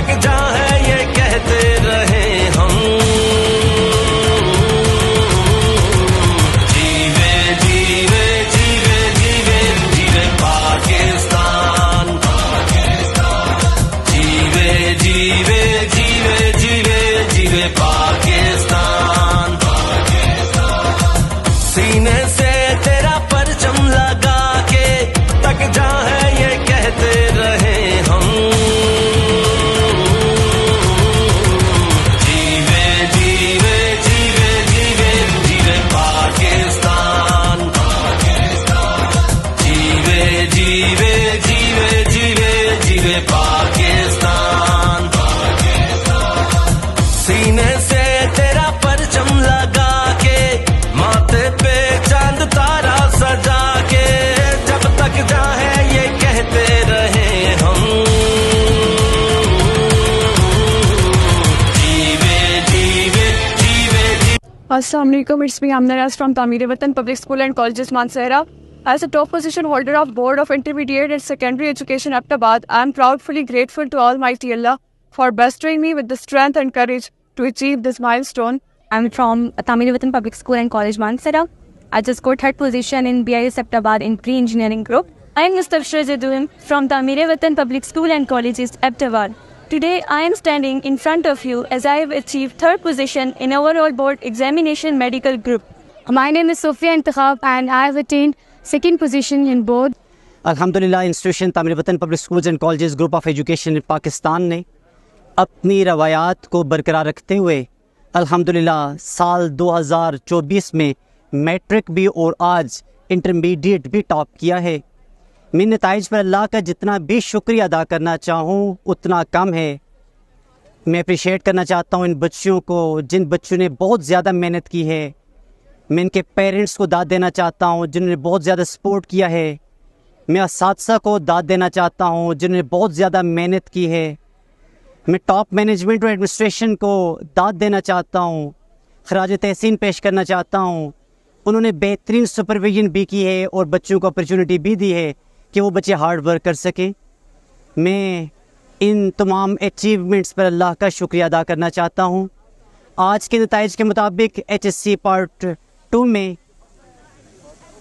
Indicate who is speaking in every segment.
Speaker 1: तक जाए ये कहते रहे हम। जीवे जीवे जीवे जीवे जीवे पाकिस्तान, जीवे जीवे जीवे जीवे जीवे पाकिस्तान। सीने से तेरा परचम लगा के तक जाए ये कहते रहे हम। जीवे जीवे जीवे जीवे जीवे पाकिस्तान, जीवे जीवे जीवे जीवे जीवे पाकिस्तान। सीने से तेरा परचम लगा के माथे पे चांद तारा सजा के जब तक जाए ये कहते रहे हम। जीवे जीवे जीवे जीवे।
Speaker 2: Assalamu alaikum, it's me Amna Raz from Tamir Watan Public School and Colleges Mansehra. As a top position holder of Board of Intermediate and Secondary Education Aptabad, I am proudly grateful to Almighty Allah for bestowing me with the strength and courage to achieve this milestone.
Speaker 3: I'm from Tamir Watan Public School and College Mansehra. I just got third position in BIS Aptabad in pre-engineering group. I am Mr. Shrejaduin from Tamir Watan Public School and Colleges Aptabad. Today I am standing in front of you as I have achieved third position in overall board examination medical group.
Speaker 4: My name is Sophia Intikhab and I have attained second position in board.
Speaker 5: अल्हम्दुलिल्लाह institution तामीर वतन public schools and colleges group of education Pakistan ने अपनी रवायात को बरकरार रखते हुए अल्हम्दुलिल्लाह साल 2024 में मैट्रिक भी और आज इंटरमीडिएट भी टॉप किया है। मैं नताइज पर अल्लाह का जितना भी शुक्रिया अदा करना चाहूँ उतना कम है। मैं अप्रिशिएट करना चाहता हूँ इन बच्चों को जिन बच्चों ने बहुत ज़्यादा मेहनत की है। मैं इनके पेरेंट्स को दाद देना चाहता हूँ जिन्होंने बहुत ज़्यादा सपोर्ट किया है। मैं असातिज़ा को दाद देना चाहता हूँ जिन्होंने बहुत ज़्यादा मेहनत की है। मैं टॉप मैनेजमेंट और एडमिनिस्ट्रेशन को दाद देना चाहता हूँ, खराज तहसीन पेश करना चाहता हूँ। उन्होंने बेहतरीन सुपरविजन भी की है और बच्चों को अपॉर्चुनिटी भी दी है कि वो बच्चे हार्ड वर्क कर सकें। मैं इन तमाम अचीवमेंट्स पर अल्लाह का शुक्रिया अदा करना चाहता हूँ। आज के नताइज के मुताबिक HSC पार्ट 2 में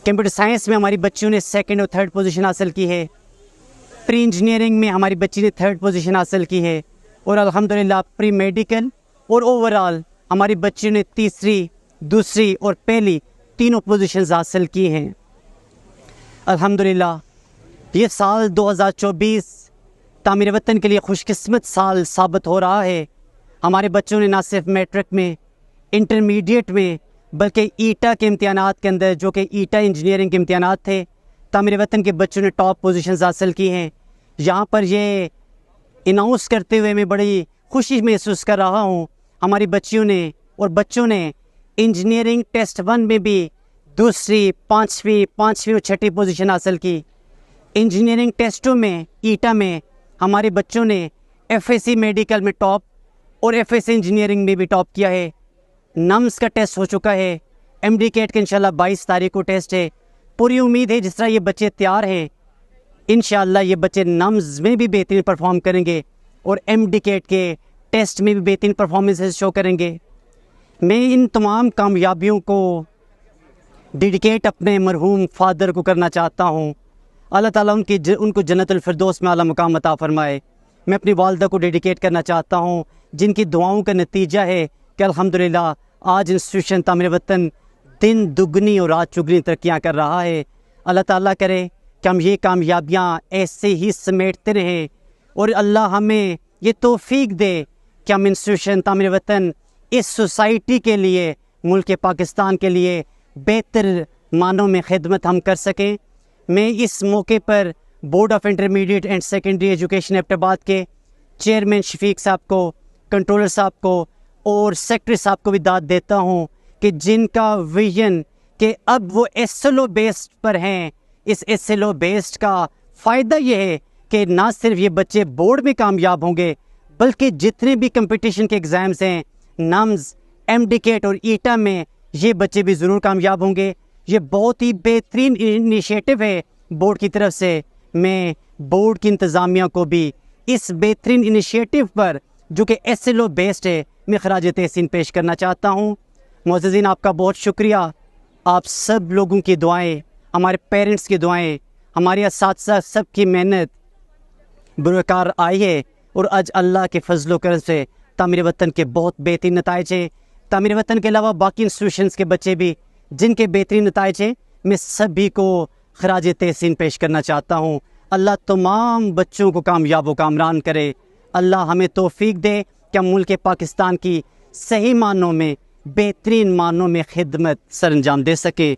Speaker 5: कंप्यूटर साइंस में हमारी बच्चियों ने सेकंड और थर्ड पोजीशन हासिल की है। प्री इंजीनियरिंग में हमारी बच्ची ने थर्ड पोजीशन हासिल की है और अल्हम्दुलिल्लाह प्री मेडिकल और ओवरऑल हमारी बच्चियों ने तीसरी, दूसरी और पहली तीनों पोजीशंस हासिल की हैं। अल्हम्दुलिल्लाह ये साल 2024 तामीर वतन के लिए खुशकिस्मत साल साबित हो रहा है। हमारे बच्चों ने ना सिर्फ मैट्रिक में, इंटरमीडिएट में, बल्कि ईटा के इम्तिहानात के अंदर जो कि ईटा इंजीनियरिंग के इम्तिहानात थे, तामीर वतन के बच्चों ने टॉप पोजीशंस हासिल की हैं। यहाँ पर ये अनाउंस करते हुए मैं बड़ी खुशी महसूस कर रहा हूँ हमारी बच्चियों ने और बच्चों ने इंजीनियरिंग टेस्ट 1 में भी दूसरी, पाँचवीं और छठी पोजीशन हासिल की। इंजीनियरिंग टेस्टों में ईटा में हमारे बच्चों ने FSC मेडिकल में टॉप और FSC इंजीनियरिंग में भी टॉप किया है। नम्स का टेस्ट हो चुका है। MDCAT का इंशाल्लाह 22 तारीख को टेस्ट है। पूरी उम्मीद है जिस तरह ये बच्चे तैयार हैं इंशाल्लाह ये बच्चे नम्स में भी बेहतरीन परफॉर्म करेंगे और MDCAT के टेस्ट में भी बेहतरीन परफॉर्मेंसेस शो करेंगे। मैं इन तमाम कामयाबियों को डेडिकेट अपने मरहूम फादर को करना चाहता हूँ। अल्लाह ताला उनको जन्नतुल फिरदौस में आला मुकाम अता फरमाए। मैं अपनी वालदा को डेडिकेट करना चाहता हूँ जिनकी दुआओं का नतीजा है कि अल्हम्दुलिल्लाह आज इंस्टीट्यूशन तामीर वतन दिन दुगनी और रात चुगनी तरक्कियाँ कर रहा है। अल्लाह ताला करे कि हम ये कामयाबियाँ ऐसे ही समेटते रहें और अल्लाह हमें ये तौफीक दे कि हम इंस्टीट्यूशन तामीर वतन इस सोसाइटी के लिए, मुल्क पाकिस्तान के लिए बेहतर मानों में खिदमत हम कर सकें। मैं इस मौके पर board of intermediate and secondary education Abbottabad के चेयरमैन शफीक साहब को, कंट्रोलर साहब को और सेक्रेटरी साहब को भी दाद देता हूँ कि जिनका विजन कि अब वो SLO बेस्ड पर हैं। इस SLO बेस्ड का फ़ायदा ये है कि ना सिर्फ ये बच्चे बोर्ड में कामयाब होंगे बल्कि जितने भी कंपटीशन के एग्ज़ाम्स हैं, नम्स, MDCAT और ईटा में ये बच्चे भी ज़रूर कामयाब होंगे। ये बहुत ही बेहतरीन इनिशिएटिव है बोर्ड की तरफ से। मैं बोर्ड की इंतज़ामिया को भी इस बेहतरीन इनिशिएटिव पर जो कि SLO बेस्ड है, मैं खराज तहसीन पेश करना चाहता हूँ। मुअज़्ज़िज़ीन, आपका बहुत शुक्रिया। आप सब लोगों की दुआएं, हमारे पेरेंट्स की दुआएं, हमारे असातिज़ा सब की मेहनत बुरकार आई है और आज अल्लाह के फजलो करम से तामीर वतन के बहुत बेहतरीन नताइज हैं। तामीर वतन के अलावा बाकी इंस्टीट्यूशंस के बच्चे भी जिनके बेहतरीन नताइज हैं, मैं सभी को खराज तहसीन पेश करना चाहता हूँ। अल्लाह तमाम बच्चों को कामयाब व कामरान करे। अल्लाह हमें तौफीक दे कि हम मुल्क पाकिस्तान की सही मानों में, बेहतरीन मानों में खिदमत सर अंजाम दे सके।